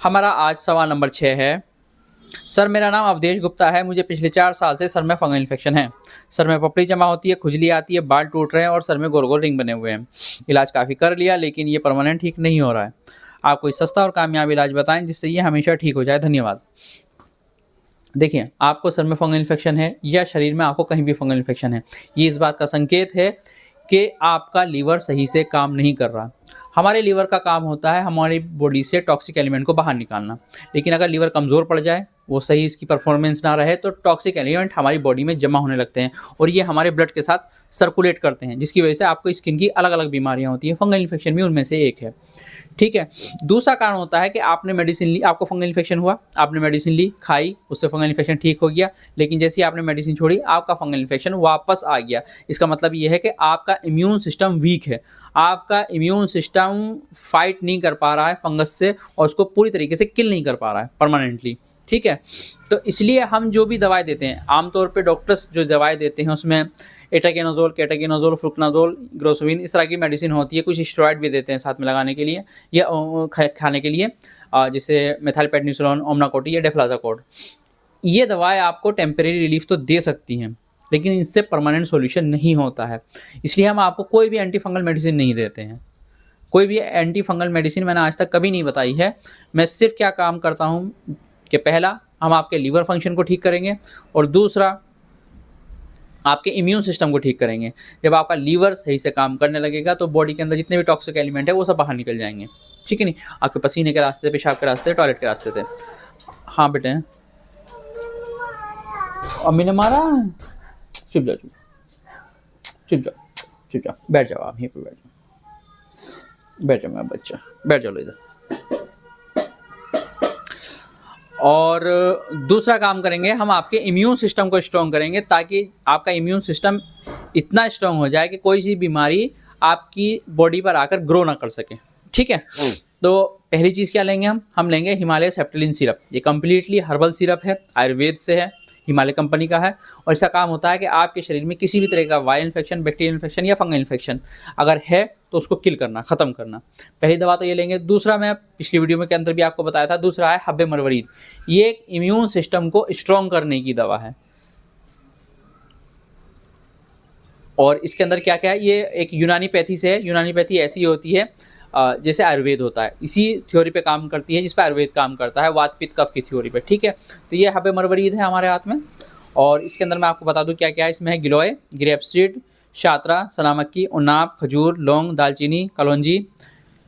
हमारा आज सवाल नंबर 6 है। सर मेरा नाम अवधेश गुप्ता है, मुझे पिछले 4 साल से सर में फंगल इन्फेक्शन है। सर में पपड़ी जमा होती है, खुजली आती है, बाल टूट रहे हैं और सर में गोल-गोल रिंग बने हुए हैं। इलाज काफ़ी कर लिया लेकिन ये परमानेंट ठीक नहीं हो रहा है। आप कोई सस्ता और कामयाब इलाज बताएँ जिससे ये हमेशा ठीक हो जाए? धन्यवाद। देखिए, आपको सर में फंगल इन्फेक्शन है या शरीर में आपको कहीं भी फंगल इन्फेक्शन है, ये इस बात का संकेत है कि आपका लीवर सही से काम नहीं कर रहा। हमारे लीवर का काम होता है हमारी बॉडी से टॉक्सिक एलिमेंट को बाहर निकालना। लेकिन अगर लीवर कमज़ोर पड़ जाए, वो सही इसकी परफॉर्मेंस ना रहे तो टॉक्सिक एलिमेंट हमारी बॉडी में जमा होने लगते हैं और ये हमारे ब्लड के साथ सर्कुलेट करते हैं, जिसकी वजह से आपको स्किन की अलग-अलग बीमारियाँ होती हैं। फंगल इन्फेक्शन भी उनमें से एक है। ठीक है? दूसरा कारण होता है कि आपने मेडिसिन ली, आपको फंगल इन्फेक्शन हुआ, आपने मेडिसिन ली, खाई, उससे फंगल इन्फेक्शन ठीक हो गया, लेकिन जैसे ही आपने मेडिसिन छोड़ी, आपका फंगल इन्फेक्शन वापस आ गया। इसका मतलब ये है कि आपका इम्यून सिस्टम वीक है। आपका इम्यून सिस्टम फाइट नहीं कर पा रहा है फंगस से और उसको पूरी तरीके से किल नहीं कर पा रहा है परमानेंटली। ठीक है? तो इसलिए हम जो भी दवाएँ देते हैं, आमतौर पे डॉक्टर्स जो दवाएँ देते हैं उसमें एटाकेनाज़ोल, केटाकेनाज़ोल, फ्लुकनाज़ोल, ग्रोसुविन इस तरह की मेडिसिन होती है। कुछ स्टेरॉइड भी देते हैं साथ में लगाने के लिए या खाने के लिए, जैसे मेथिलपेनिसिलिन, ओमनाकोटी या डेफ्लाज़ाकोड। ये दवाएँ आपको टेम्परेरी रिलीफ़ तो दे सकती हैं, लेकिन इससे परमानेंट सॉल्यूशन नहीं होता है। इसलिए हम आपको कोई भी एंटी फंगल मेडिसिन नहीं देते हैं। कोई भी एंटी फंगल मेडिसिन मैंने आज तक कभी नहीं बताई है। मैं सिर्फ़ क्या काम करता हूँ कि पहला, हम आपके लीवर फंक्शन को ठीक करेंगे और दूसरा, आपके इम्यून सिस्टम को ठीक करेंगे। जब आपका लीवर सही से काम करने लगेगा तो बॉडी के अंदर जितने भी टॉक्सिक एलिमेंट है वो सब बाहर निकल जाएँगे। ठीक है नहीं? आपके पसीने के रास्ते से, पेशाब के रास्ते से, टॉयलेट के रास्ते से। हाँ बेटे। अम्मी ने मारा है? चुप जाओ, चुप जाओ, चुप जाओ, बैठ जाओ, आप यहीं पे बैठ जाओ, बैठ जाओ मेरा बच्चा, बैठ जाओ इधर। और दूसरा काम करेंगे, हम आपके इम्यून सिस्टम को स्ट्रॉन्ग करेंगे ताकि आपका इम्यून सिस्टम इतना स्ट्रॉन्ग हो जाए कि कोई सी बीमारी आपकी बॉडी पर आकर ग्रो ना कर सके। ठीक है? तो पहली चीज़ क्या लेंगे हम लेंगे हिमालय सेप्टेलिन सिरप। ये कम्प्लीटली हर्बल सिरप है, आयुर्वेद से है, हिमालय कंपनी का है और इसका काम होता है कि आपके शरीर में किसी भी तरह का वायरल इन्फेक्शन, बैक्टीरियल इन्फेक्शन या फंगल इन्फेक्शन अगर है तो उसको किल करना, ख़त्म करना। पहली दवा तो ये लेंगे। दूसरा, मैं पिछली वीडियो में के अंदर भी आपको बताया था, दूसरा है हब्बे मरवरीद। ये एक इम्यून सिस्टम को स्ट्रॉन्ग करने की दवा है। और इसके अंदर क्या क्या है, ये एक यूनानीपैथी से है। यूनानीपैथी ऐसी होती है जैसे आयुर्वेद होता है, इसी थ्योरी पे काम करती है जिस पे आयुर्वेद काम करता है, वात पित्त कफ की थ्योरी पे। ठीक है? तो ये हब्बे मरवरीद है हमारे हाथ में। और इसके अंदर मैं आपको बता दूं क्या क्या है। इसमें है गिलोय, ग्रेपसीड, शात्रा, सना मक्की, उन्नाब, खजूर, लौंग, दालचीनी, कलौंजी,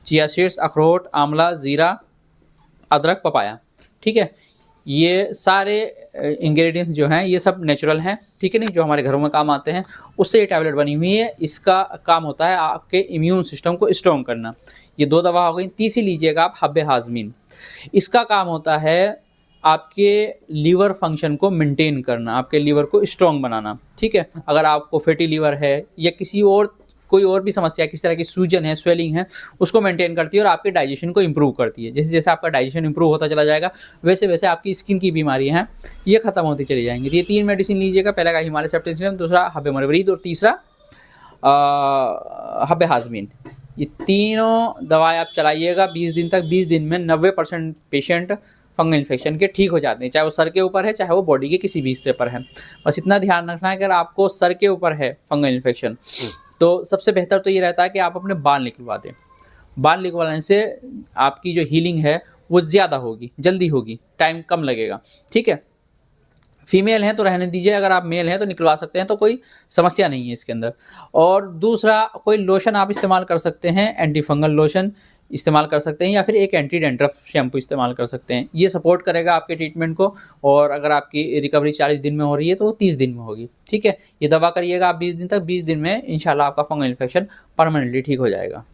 चिया सीड्स, अखरोट, आंवला, जीरा, अदरक, पपाया। ठीक है? ये सारे इंग्रेडिएंट्स जो हैं ये सब नेचुरल हैं। ठीक है नहीं? जो हमारे घरों में काम आते हैं, उससे ये टैबलेट बनी हुई है। इसका काम होता है आपके इम्यून सिस्टम को स्ट्रॉन्ग करना। ये 2 दवा हो गई। तीसरी लीजिएगा आप हब्बे हाज़मीन। इसका काम होता है आपके लीवर फंक्शन को मेंटेन करना, आपके लीवर को स्ट्रॉन्ग बनाना। ठीक है? अगर आपको फैटी लीवर है या किसी और कोई और भी समस्या, किस तरह की सूजन है, स्वेलिंग है, उसको मेंटेन करती है और आपके डाइजेशन को इंप्रूव करती है। जैसे जैसे आपका डाइजेशन इंप्रूव होता चला जाएगा, वैसे वैसे आपकी स्किन की बीमारियां हैं ये खत्म होती चली जाएंगी। तो ये 3 मेडिसिन लीजिएगा। पहला का हिमालय सेप्टेलिन, दूसरा हब्बे मरवरीद और तीसरा हब्बे हाज़मीन। ये तीनों दवाएं आप चलाइएगा 20 दिन तक। 20 दिन में 90% पेशेंट फंगल इन्फेक्शन के ठीक हो जाते हैं, चाहे वो सर के ऊपर है, चाहे वो बॉडी के किसी भी हिस्से पर है। बस इतना ध्यान रखना है कि अगर आपको सर के ऊपर है फंगल इन्फेक्शन, तो सबसे बेहतर तो ये रहता है कि आप अपने बाल निकलवा दें। बाल निकलवाने से आपकी जो हीलिंग है वो ज़्यादा होगी, जल्दी होगी, टाइम कम लगेगा। ठीक है? फीमेल हैं तो रहने दीजिए, अगर आप मेल हैं तो निकलवा सकते हैं, तो कोई समस्या नहीं है इसके अंदर। और दूसरा, कोई लोशन आप इस्तेमाल कर सकते हैं, एंटी फंगल लोशन इस्तेमाल कर सकते हैं या फिर एक एंटी डैंड्रफ शैम्पू इस्तेमाल कर सकते हैं। ये सपोर्ट करेगा आपके ट्रीटमेंट को। और अगर आपकी रिकवरी 40 दिन में हो रही है तो 30 दिन में होगी। ठीक है? ये दवा करिएगा आप 20 दिन तक। 20 दिन में इंशाल्लाह आपका फंगल इन्फेक्शन परमानेंटली ठीक हो जाएगा।